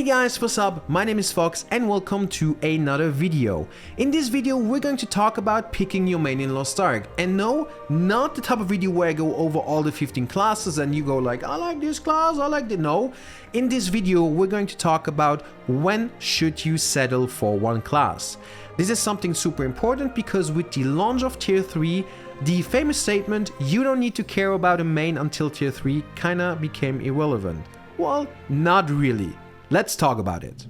Hey guys, what's up? My name is Fox and welcome to another video. In this video we're going to talk about picking your main in Lost Ark. And no, not the type of video where I go over all the 15 classes and you go like, I like this class, I like that. No, in this video we're going to talk about when should you settle for one class. This is something super important because with the launch of tier 3, the famous statement, you don't need to care about a main until tier 3 kinda became irrelevant. Well, not really. Let's talk about it.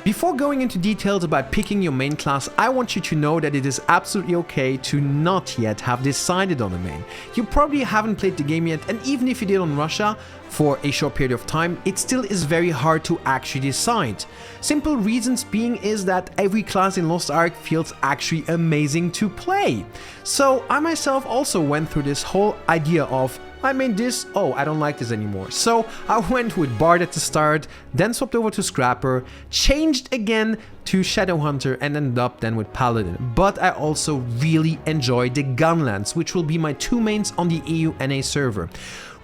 Before going into details about picking your main class, I want you to know that it is absolutely okay to not yet have decided on a main. You probably haven't played the game yet, and even if you did on Russia for a short period of time, it still is very hard to actually decide. Simple reasons being is that every class in Lost Ark feels actually amazing to play. So I myself also went through this whole idea of I made this, oh, I don't like this anymore. So I went with Bard at the start, then swapped over to Scrapper, changed again to Shadowhunter and ended up then with Paladin. But I also really enjoy the Gunlance, which will be my two mains on the EU NA server.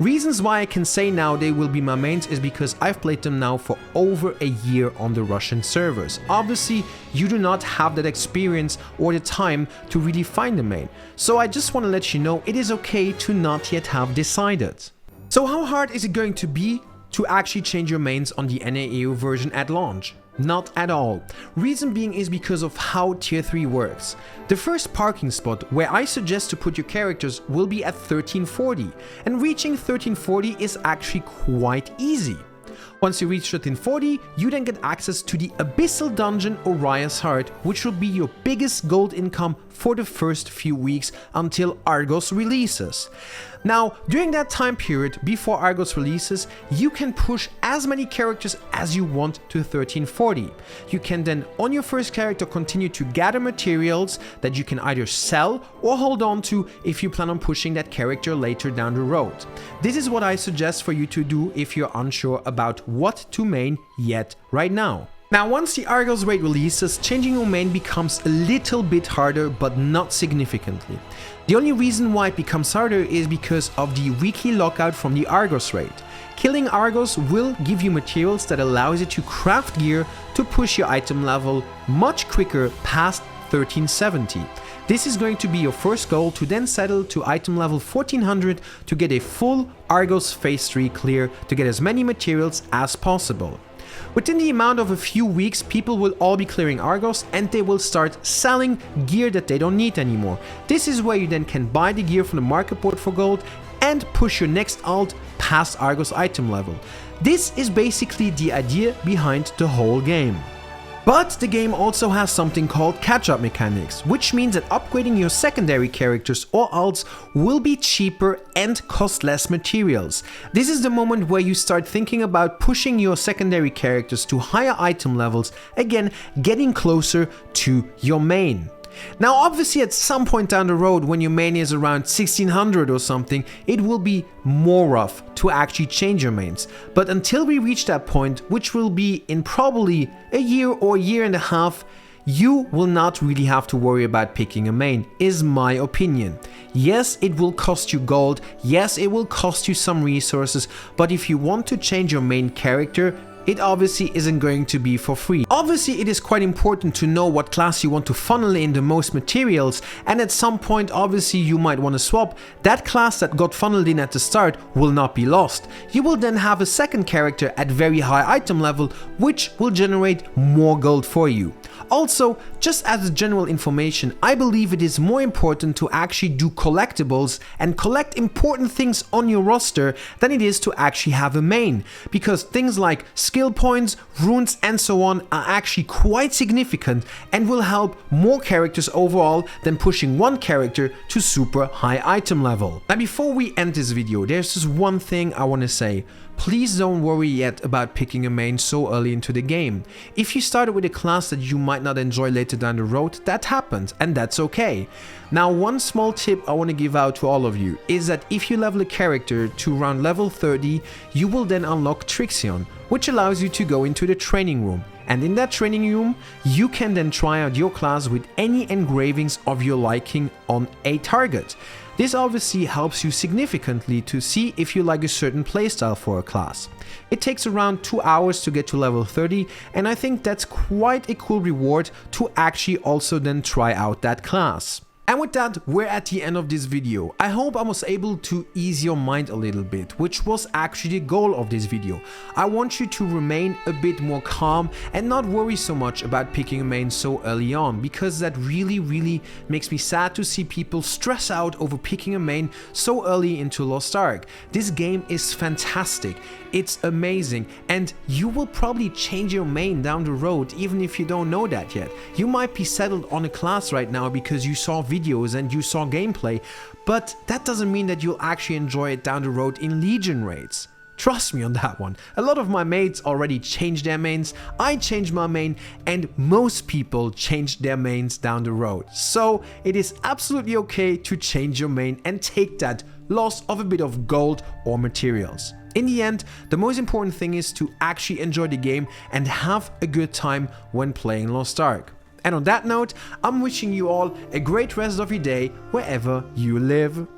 Reasons why I can say now they will be my mains is because I've played them now for over a year on the Russian servers. Obviously, you do not have that experience or the time to really find a main. So I just want to let you know it is okay to not yet have decided. So how hard is it going to be to actually change your mains on the NA-EU version at launch? Not at all. Reason being is because of how tier 3 works. The first parking spot where I suggest to put your characters will be at 1340, and reaching 1340 is actually quite easy. Once you reach 1340, you then get access to the Abyssal Dungeon Oria's Heart, which will be your biggest gold income for the first few weeks until Argos releases. Now, during that time period before Argos releases, you can push as many characters as you want to 1340. You can then on your first character continue to gather materials that you can either sell or hold on to if you plan on pushing that character later down the road. This is what I suggest for you to do if you're unsure about what to main yet right now. Now, once the Argos raid releases, changing your main becomes a little bit harder, but not significantly. The only reason why it becomes harder is because of the weekly lockout from the Argos raid. Killing Argos will give you materials that allows you to craft gear to push your item level much quicker past 1370. This is going to be your first goal to then settle to item level 1400 to get a full Argos phase 3 clear to get as many materials as possible. Within the amount of a few weeks, people will all be clearing Argos and they will start selling gear that they don't need anymore. This is where you then can buy the gear from the market board for gold and push your next alt past Argos item level. This is basically the idea behind the whole game. But the game also has something called catch-up mechanics, which means that upgrading your secondary characters or alts will be cheaper and cost less materials. This is the moment where you start thinking about pushing your secondary characters to higher item levels, again getting closer to your main. Now obviously at some point down the road when your main is around 1600 or something, it will be more rough to actually change your mains. But until we reach that point, which will be in probably a year or a year and a half, you will not really have to worry about picking a main, is my opinion. Yes, it will cost you gold, yes, it will cost you some resources, but if you want to change your main character, it obviously isn't going to be for free. Obviously, it is quite important to know what class you want to funnel in the most materials, and at some point obviously you might want to swap. That class that got funneled in at the start will not be lost. You will then have a second character at very high item level, which will generate more gold for you. Also, just as a general information, I believe it is more important to actually do collectibles and collect important things on your roster than it is to actually have a main, because things like skill points, runes and so on are actually quite significant and will help more characters overall than pushing one character to super high item level. Now before we end this video, there's just one thing I want to say. Please don't worry yet about picking a main so early into the game. If you started with a class that you might not enjoy later down the road, that happens and that's okay. Now one small tip I want to give out to all of you is that if you level a character to around level 30, you will then unlock Trixion, which allows you to go into the training room. And in that training room, you can then try out your class with any engravings of your liking on a target. This obviously helps you significantly to see if you like a certain playstyle for a class. It takes around 2 hours to get to level 30, and I think that's quite a cool reward to actually also then try out that class. And with that, we're at the end of this video. I hope I was able to ease your mind a little bit, which was actually the goal of this video. I want you to remain a bit more calm and not worry so much about picking a main so early on, because that really makes me sad to see people stress out over picking a main so early into Lost Ark. This game is fantastic, it's amazing, and you will probably change your main down the road even if you don't know that yet. You might be settled on a class right now because you saw videos and you saw gameplay, but that doesn't mean that you'll actually enjoy it down the road in Legion raids. Trust me on that one. A lot of my mates already changed their mains, I changed my main, and most people changed their mains down the road. So it is absolutely okay to change your main and take that loss of a bit of gold or materials. In the end, the most important thing is to actually enjoy the game and have a good time when playing Lost Ark. And on that note, I'm wishing you all a great rest of your day wherever you live.